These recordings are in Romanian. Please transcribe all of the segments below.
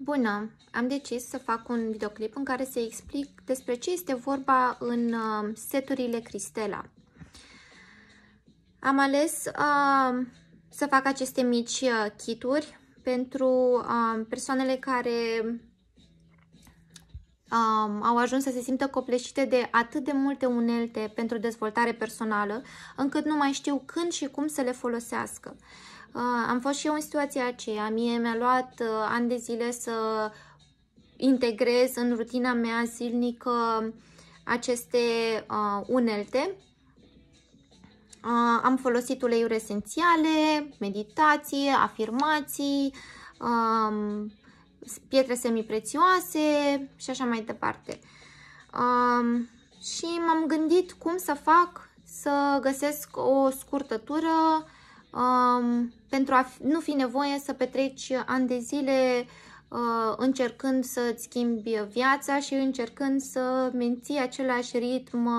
Bună! Am decis să fac un videoclip în care să explic despre ce este vorba în seturile Cristela. Am ales să fac aceste mici kituri pentru persoanele care au ajuns să se simtă copleșite de atât de multe unelte pentru dezvoltare personală, încât nu mai știu când și cum să le folosească. Am fost și eu în situația aceea. Mie mi-a luat ani de zile să integrez în rutina mea zilnică aceste unelte. Am folosit uleiuri esențiale, meditație, afirmații, pietre semiprețioase și așa mai departe. Și m-am gândit cum să fac să găsesc o scurtătură pentru a nu fi nevoie să petreci ani de zile încercând să-ți schimbi viața și încercând să menții același ritm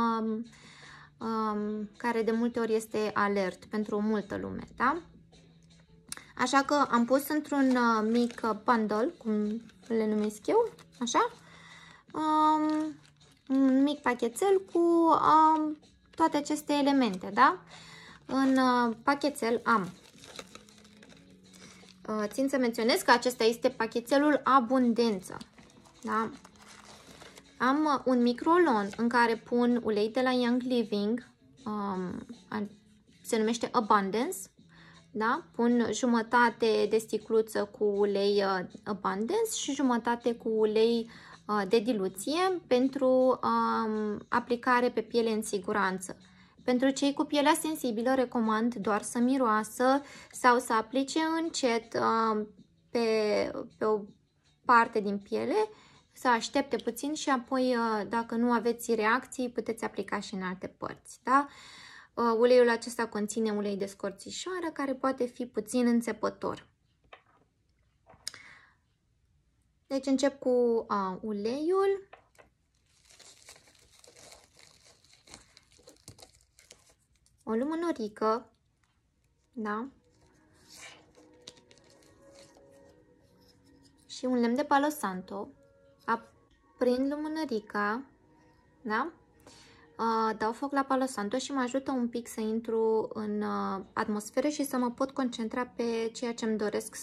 care de multe ori este alert pentru multă lume, da? Așa că am pus într-un mic bundle, cum le numesc eu, așa, un mic pachetel cu toate aceste elemente, da? În pachetel am, țin să menționez că acesta este pachetelul Abundență, da? Am un mic rolon în care pun ulei de la Young Living, se numește Abundance, da? Pun jumătate de sticluță cu ulei Abundance și jumătate cu ulei de diluție pentru aplicare pe piele în siguranță. Pentru cei cu pielea sensibilă recomand doar să miroasă sau să aplice încet pe o parte din piele, să aștepte puțin și apoi, dacă nu aveți reacții, puteți aplica și în alte părți, da? Uleiul acesta conține ulei de scorțișoară, care poate fi puțin înțepător. Deci încep cu uleiul. O lumânărică, da? Și un lemn de Palo Santo. Aprind lumânărica, da? Dau foc la Palo Santo și mă ajută un pic să intru în atmosferă și să mă pot concentra pe ceea ce îmi doresc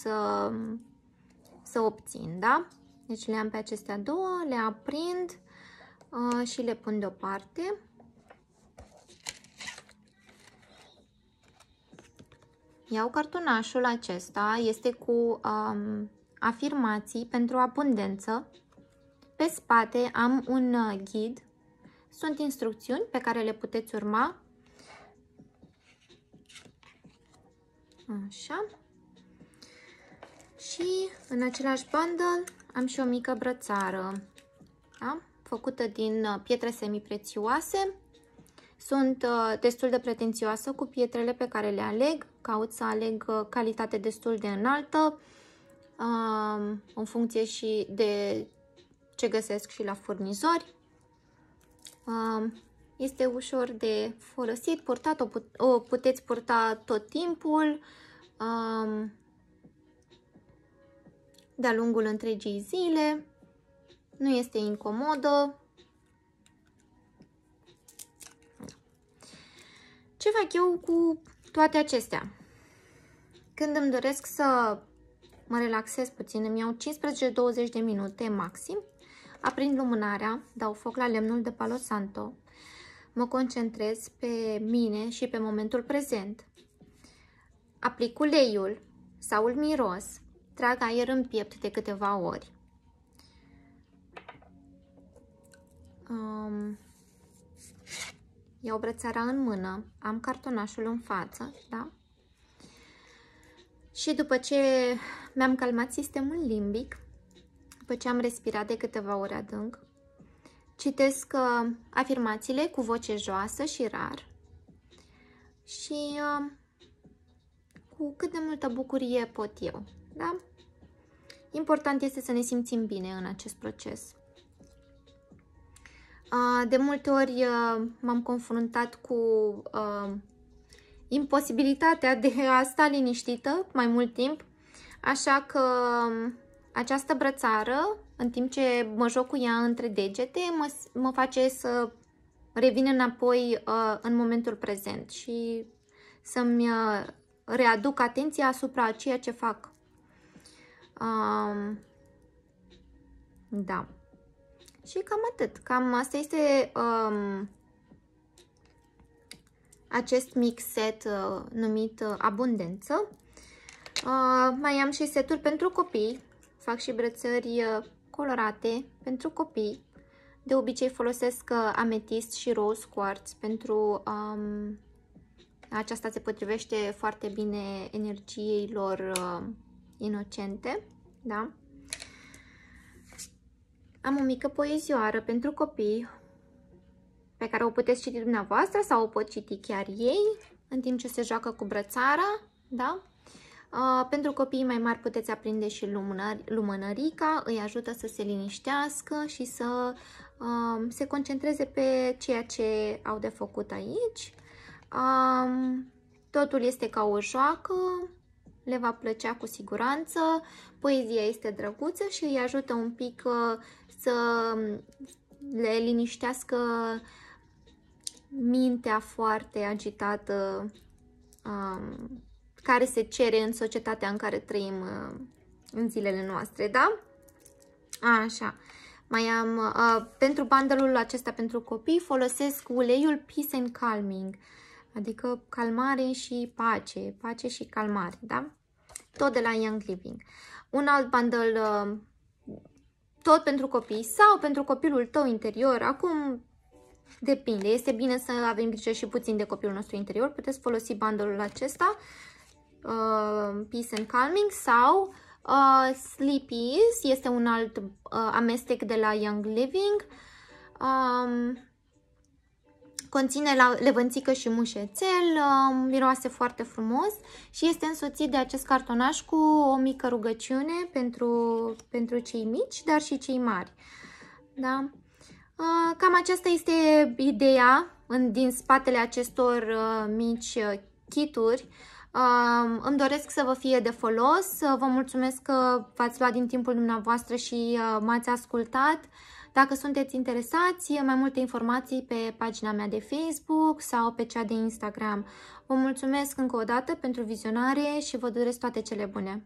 să obțin, da? Deci le am pe acestea două, le aprind și le pun deoparte. Iau cartonașul acesta, este cu afirmații pentru abundență. Pe spate am un ghid. Sunt instrucțiuni pe care le puteți urma. Așa. Și în același bundle am și o mică brățară, da? Făcută din pietre semiprețioase. Sunt destul de pretențioasă cu pietrele pe care le aleg. Caut să aleg calitate destul de înaltă, în funcție și de ce găsesc și la furnizori. Este ușor de folosit, purtat, o puteți purta tot timpul, de-a lungul întregii zile, nu este incomodă. Ce fac eu cu toate acestea? Când îmi doresc să mă relaxez puțin, îmi iau 15-20 de minute maxim, aprind lumânarea, dau foc la lemnul de Palo Santo, mă concentrez pe mine și pe momentul prezent, aplic uleiul sau îl miros, trag aer în piept de câteva ori. Iau brățara în mână, am cartonașul în față, da? Și după ce mi-am calmat sistemul limbic, după ce am respirat de câteva ori adânc, citesc afirmațiile cu voce joasă și rar și cu cât de multă bucurie pot eu, da? Important este să ne simțim bine în acest proces. De multe ori m-am confruntat cu imposibilitatea de a sta liniștită mai mult timp, așa că această brățară, în timp ce mă joc cu ea între degete, mă face să revin înapoi în momentul prezent și să-mi readuc atenția asupra a ceea ce fac. Da. Și cam atât. Cam asta este acest mic set numit Abundență. Mai am și seturi pentru copii. Fac și brățări colorate pentru copii. De obicei folosesc ametist și rose quartz pentru aceasta se potrivește foarte bine energiei lor inocente, da? Am o mică poezioară pentru copii pe care o puteți citi dumneavoastră sau o pot citi chiar ei în timp ce se joacă cu brățara, da? Pentru copiii mai mari puteți aprinde și lumânărica, îi ajută să se liniștească și să se concentreze pe ceea ce au de făcut aici. Totul este ca o joacă, le va plăcea cu siguranță, poezia este drăguță și îi ajută un pic să le liniștească mintea foarte agitată care se cere în societatea în care trăim în zilele noastre, da? Așa. Mai am, pentru bundle-ul acesta pentru copii folosesc uleiul Peace and Calming, adică calmare și pace, pace și calmare, da? Tot de la Young Living. Un alt bundle tot pentru copii sau pentru copilul tău interior, acum depinde, este bine să avem grijă și puțin de copilul nostru interior, puteți folosi bundle-ul acesta, Peace and Calming sau Sleepies, este un alt amestec de la Young Living, conține levănțică și mușețel, miroase foarte frumos și este însoțit de acest cartonaș cu o mică rugăciune pentru cei mici, dar și cei mari. Da? Cam aceasta este ideea din spatele acestor mici kituri. Îmi doresc să vă fie de folos, vă mulțumesc că v-ați luat din timpul dumneavoastră și m-ați ascultat. Dacă sunteți interesați, mai multe informații pe pagina mea de Facebook sau pe cea de Instagram. Vă mulțumesc încă o dată pentru vizionare și vă doresc toate cele bune!